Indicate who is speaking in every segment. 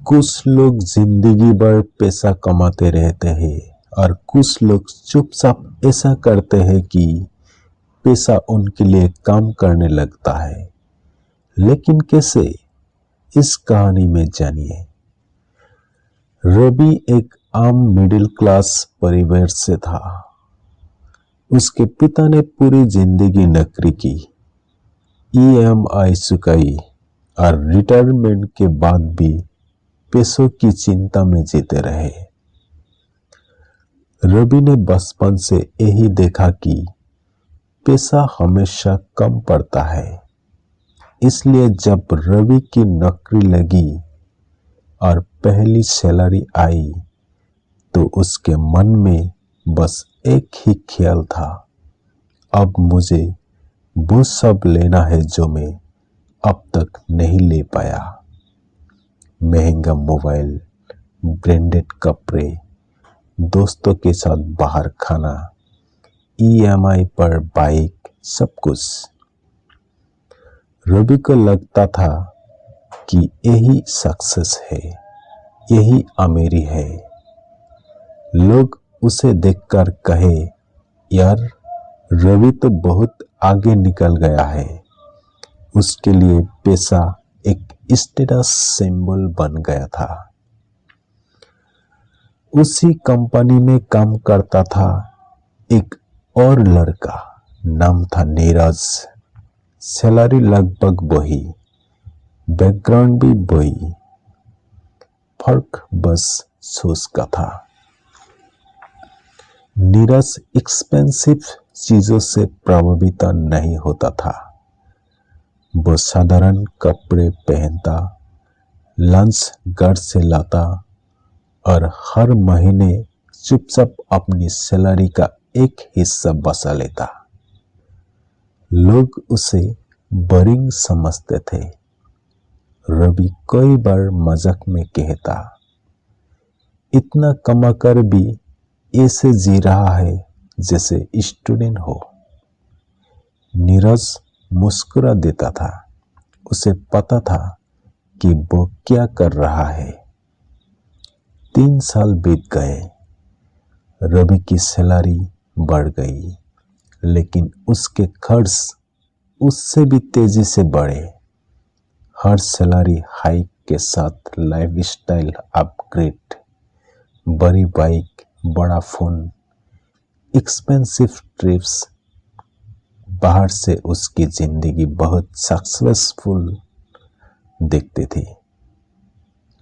Speaker 1: कुछ लोग जिंदगी भर पैसा कमाते रहते हैं और कुछ लोग चुपचाप ऐसा करते हैं कि पैसा उनके लिए काम करने लगता है। लेकिन कैसे, इस कहानी में जानिए। रवि एक आम मिडिल क्लास परिवार से था। उसके पिता ने पूरी जिंदगी नौकरी की, ईएमआई चुकाई और रिटायरमेंट के बाद भी पैसों की चिंता में जीते रहे। रवि ने बचपन से यही देखा कि पैसा हमेशा कम पड़ता है। इसलिए जब रवि की नौकरी लगी और पहली सैलरी आई तो उसके मन में बस एक ही ख्याल था, अब मुझे वो सब लेना है जो मैं अब तक नहीं ले पाया। महंगा मोबाइल, ब्रांडेड कपड़े, दोस्तों के साथ बाहर खाना, ईएमआई पर बाइक, सब कुछ। रवि को लगता था कि यही सक्सेस है, यही अमीरी है। लोग उसे देखकर कहे, यार रवि तो बहुत आगे निकल गया है। उसके लिए पैसा एक स्टेटस सिंबल बन गया था। उसी कंपनी में काम करता था एक और लड़का, नाम था नीरज। सैलरी लगभग वही, बैकग्राउंड भी वही, फर्क बस सोच का था। नीरज एक्सपेंसिव चीजों से प्रभावित नहीं होता था। वो साधारण कपड़े पहनता, लंच घर से लाता और हर महीने चुपचाप अपनी सैलरी का एक हिस्सा बचा लेता। लोग उसे बोरिंग समझते थे। रवि कई बार मजाक में कहता, इतना कमाकर भी ऐसे जी रहा है जैसे स्टूडेंट हो। नीरज मुस्कुरा देता था। उसे पता था कि वो क्या कर रहा है। 3 साल बीत गए। रवि की सैलरी बढ़ गई, लेकिन उसके खर्च उससे भी तेजी से बढ़े। हर सैलरी हाइक के साथ लाइफस्टाइल अपग्रेड, बड़ी बाइक, बड़ा फोन, एक्सपेंसिव ट्रिप्स। बाहर से उसकी जिंदगी बहुत सक्सेसफुल दिखती थी,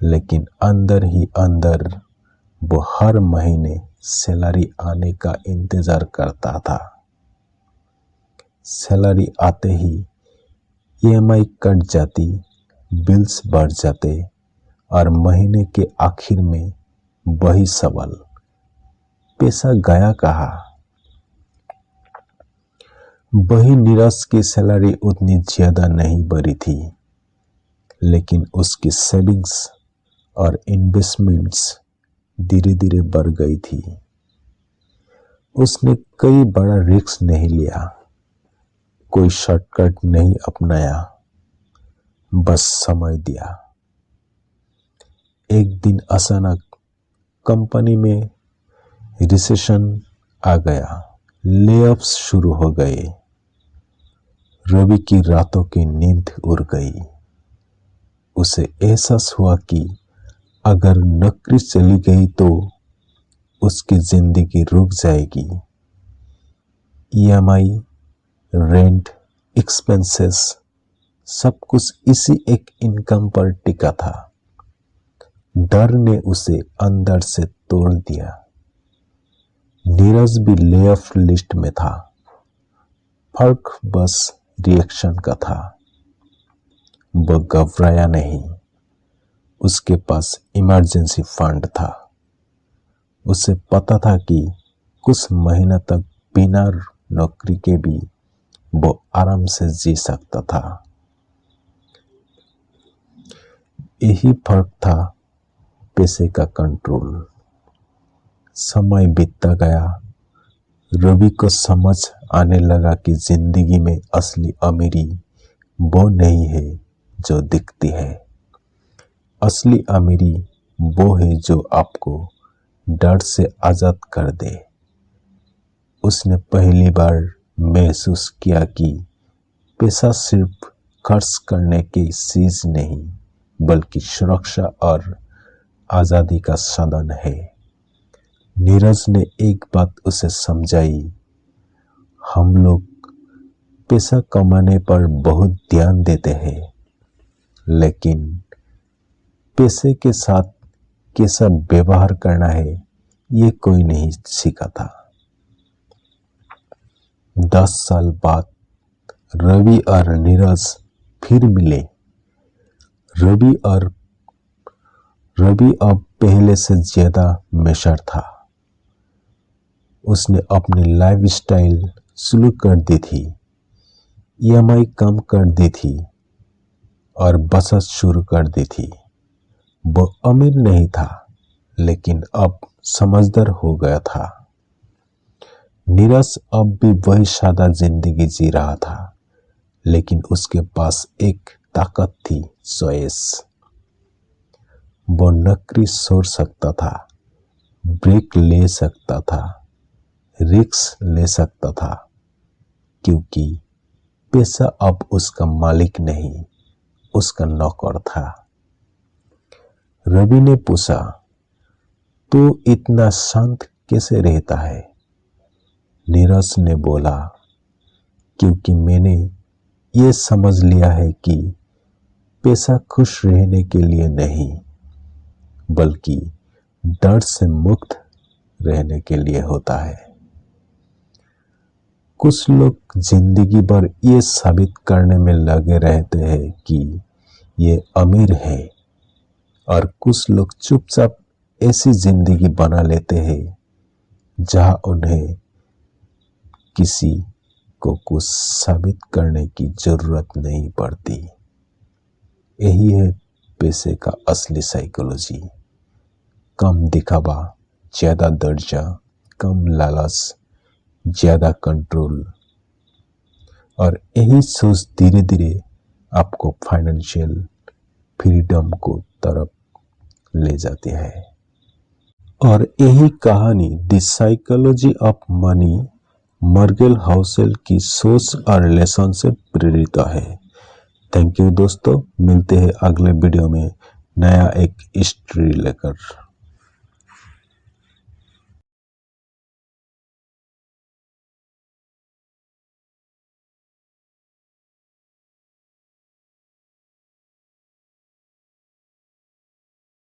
Speaker 1: लेकिन अंदर ही अंदर वो हर महीने सैलरी आने का इंतजार करता था। सैलरी आते ही ईएमआई कट जाती, बिल्स बढ़ जाते और महीने के आखिर में वही सवाल, पैसा गया कहाँ। वही नीरज की सैलरी उतनी ज्यादा नहीं बढ़ी थी, लेकिन उसकी सेविंग्स और इन्वेस्टमेंट्स धीरे धीरे बढ़ गई थी। उसने कई बड़ा रिस्क नहीं लिया, कोई शॉर्टकट नहीं अपनाया, बस समय दिया। एक दिन अचानक कंपनी में रिसेशन आ गया, लेऑफ्स शुरू हो गए। रवि की रातों की नींद उड़ गई। उसे एहसास हुआ कि अगर नौकरी चली गई तो उसकी जिंदगी रुक जाएगी। ईएमआई, रेंट, एक्सपेंसेस, सब कुछ इसी एक इनकम पर टिका था। डर ने उसे अंदर से तोड़ दिया। नीरज भी लेऑफ लिस्ट में था। फर्क बस रिएक्शन का था। वह घबराया नहीं। उसके पास इमरजेंसी फंड था। उसे पता था कि कुछ महीना तक बिना नौकरी के भी वो आराम से जी सकता था। यही फर्क था पैसे का कंट्रोल। समय बीतता गया। रवि को समझ आने लगा कि जिंदगी में असली अमीरी वो नहीं है जो दिखती है। असली अमीरी वो है जो आपको डर से आज़ाद कर दे। उसने पहली बार महसूस किया कि पैसा सिर्फ खर्च करने की चीज नहीं बल्कि सुरक्षा और आज़ादी का साधन है। नीरज ने एक बात उसे समझाई, हम लोग पैसा कमाने पर बहुत ध्यान देते हैं, लेकिन पैसे के साथ कैसा व्यवहार करना है ये कोई नहीं सीखा था। 10 साल बाद रवि और नीरज फिर मिले। रवि अब पहले से ज्यादा मैच्योर था। उसने अपनी लाइफस्टाइल शुरू कर दी थी, EMI कम कर दी थी और बचत शुरू कर दी थी। वो अमीर नहीं था, लेकिन अब समझदार हो गया था। नीरज अब भी वही सादा जिंदगी जी रहा था, लेकिन उसके पास एक ताकत थी, चॉइस। वो नौकरी छोड़ सकता था, ब्रेक ले सकता था, रिस्क ले सकता था, क्योंकि पैसा अब उसका मालिक नहीं, उसका नौकर था। रवि ने पूछा, तू इतना शांत कैसे रहता है? नीरज ने बोला, क्योंकि मैंने ये समझ लिया है कि पैसा खुश रहने के लिए नहीं, बल्कि डर से मुक्त रहने के लिए होता है। कुछ लोग जिंदगी भर ये साबित करने में लगे रहते हैं कि ये अमीर है, और कुछ लोग चुपचाप ऐसी जिंदगी बना लेते हैं जहां उन्हें किसी को कुछ साबित करने की जरूरत नहीं पड़ती। यही है पैसे का असली साइकोलॉजी। कम दिखावा, ज्यादा दर्जा, कम लालच, ज्यादा कंट्रोल। और यही सोच धीरे धीरे आपको फाइनेंशियल फ्रीडम को तरफ ले जाती है। और यही कहानी the psychology of money Morgan Housel की सोच और लेसन से प्रेरित है। थैंक यू दोस्तों, मिलते हैं अगले वीडियो में नया एक हिस्ट्री लेकर।